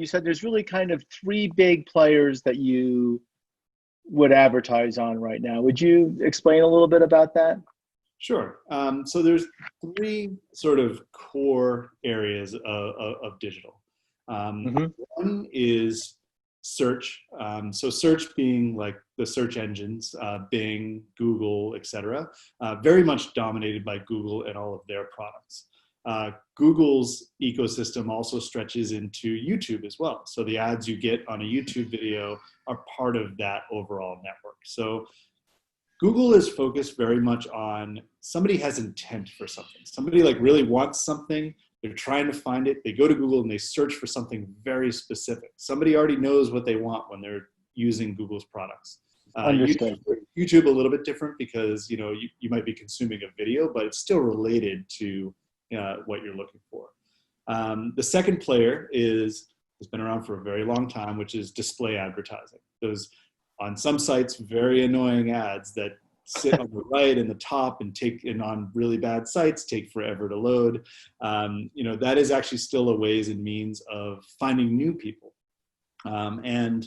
you said there's really kind of three big players that you would advertise on right now. Would you explain a little bit about that? Sure. So there's three sort of core areas of digital. One is search. So search being like the search engines, Bing, Google, etc. Very much dominated by Google and all of their products. Google's ecosystem also stretches into YouTube as well. So the ads you get on a YouTube video are part of that overall network. So Google is focused very much on somebody has intent for something. Somebody like really wants something. They're trying to find it. They go to Google and they search for something very specific. Somebody already knows what they want when they're using Google's products. Understood. YouTube a little bit different because you might be consuming a video, but it's still related to what you're looking for. The second player has been around for a very long time, which is display advertising. Those on some sites, very annoying ads that sit on the right and the top and on really bad sites take forever to load. That is actually still a ways and means of finding new people and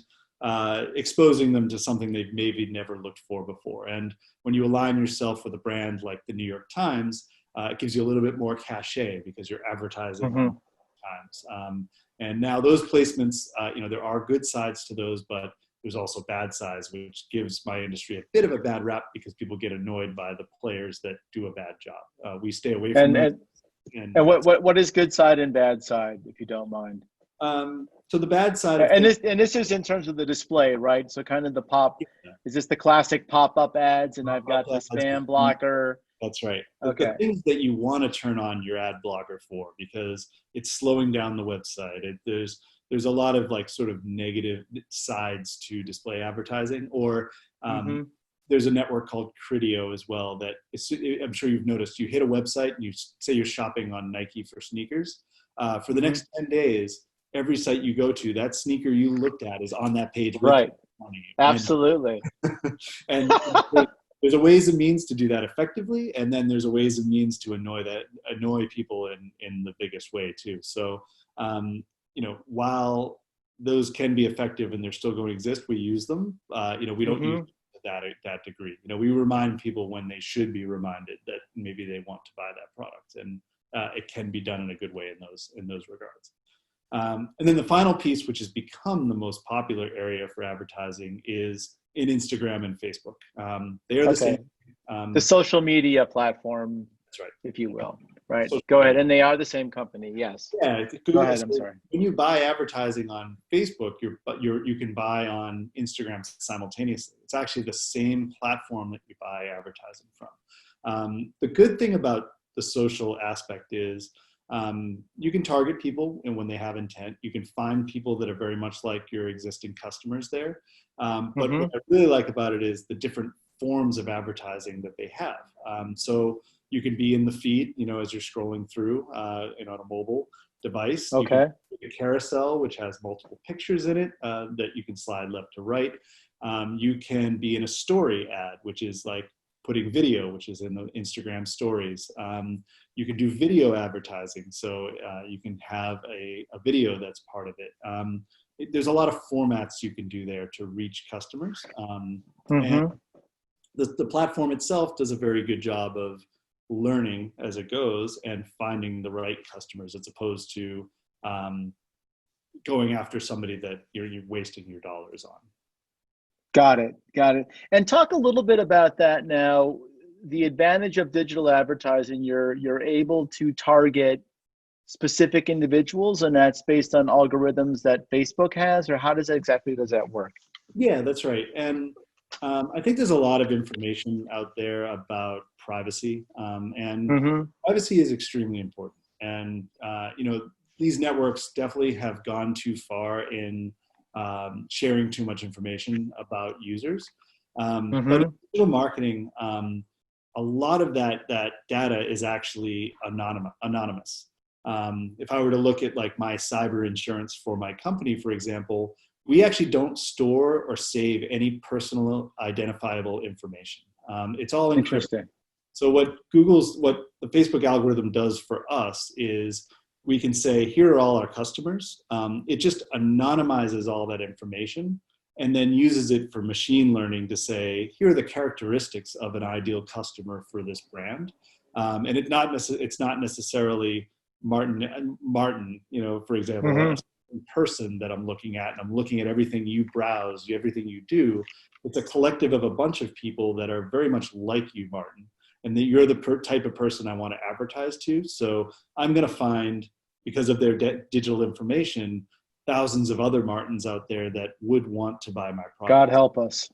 exposing them to something they've maybe never looked for before. And when you align yourself with a brand like the New York Times, it gives you a little bit more cachet because you're advertising Times. And now those placements, there are good sides to those, but there's also bad sides, which gives my industry a bit of a bad rap because people get annoyed by the players that do a bad job. We stay away from them. And what is good side and bad side, if you don't mind? So the bad side, and this is in terms of the display, right? So kind of the pop. Yeah. Is this the classic pop-up ads? And I've got the spam blocker. That's right. Okay. The things that you want to turn on your ad blocker for because it's slowing down the website. There's a lot of like sort of negative sides to display advertising, or there's a network called Criteo as well that I'm sure you've noticed. You hit a website and you say you're shopping on Nike for sneakers. For the next 10 days, every site you go to, that sneaker you looked at is on that page. Right. Absolutely. And there's a ways and means to do that effectively, and then there's a ways and means to annoy people in the biggest way too. So while those can be effective and they're still going to exist, we use them. We don't use that degree. We remind people when they should be reminded that maybe they want to buy that product, and it can be done in a good way in those regards. And then the final piece, which has become the most popular area for advertising, is in Instagram and Facebook. They are the same. The social media platform, that's right, if you will. Right. Go ahead. And they are the same company. Yes. Yeah. Go ahead. I'm sorry. When you buy advertising on Facebook, you can buy on Instagram simultaneously. It's actually the same platform that you buy advertising from. The good thing about the social aspect is you can target people, and when they have intent, you can find people that are very much like your existing customers there. But what I really like about it is the different forms of advertising that they have. So you can be in the feed, as you're scrolling through, on a mobile device. Okay. You can do a carousel, which has multiple pictures in it that you can slide left to right. You can be in a story ad, which is like putting video, which is in the Instagram stories. You can do video advertising, so you can have a video that's part of it. There's a lot of formats you can do there to reach customers. And the platform itself does a very good job of learning as it goes and finding the right customers, as opposed to going after somebody that you're wasting your dollars on. Got it. And talk a little bit about that now. The advantage of digital advertising, you're able to target specific individuals, and that's based on algorithms that Facebook has, or how does that work? Yeah, that's right. And I think there's a lot of information out there about privacy, and privacy is extremely important. And these networks definitely have gone too far in sharing too much information about users. But in digital marketing, a lot of that data is actually anonymous. If I were to look at like my cyber insurance for my company, for example, we actually don't store or save any personal identifiable information. It's all encrypted. Interesting. So what the Facebook algorithm does for us is we can say, here are all our customers. It just anonymizes all that information and then uses it for machine learning to say, here are the characteristics of an ideal customer for this brand. And it's not necessarily Martin, for example, Mm-hmm. a person that I'm looking at, and I'm looking at everything you browse, everything you do. It's a collective of a bunch of people that are very much like you, Martin, and that you're the type of person I want to advertise to. So I'm going to find, because of their digital information, thousands of other Martins out there that would want to buy my God product. help us.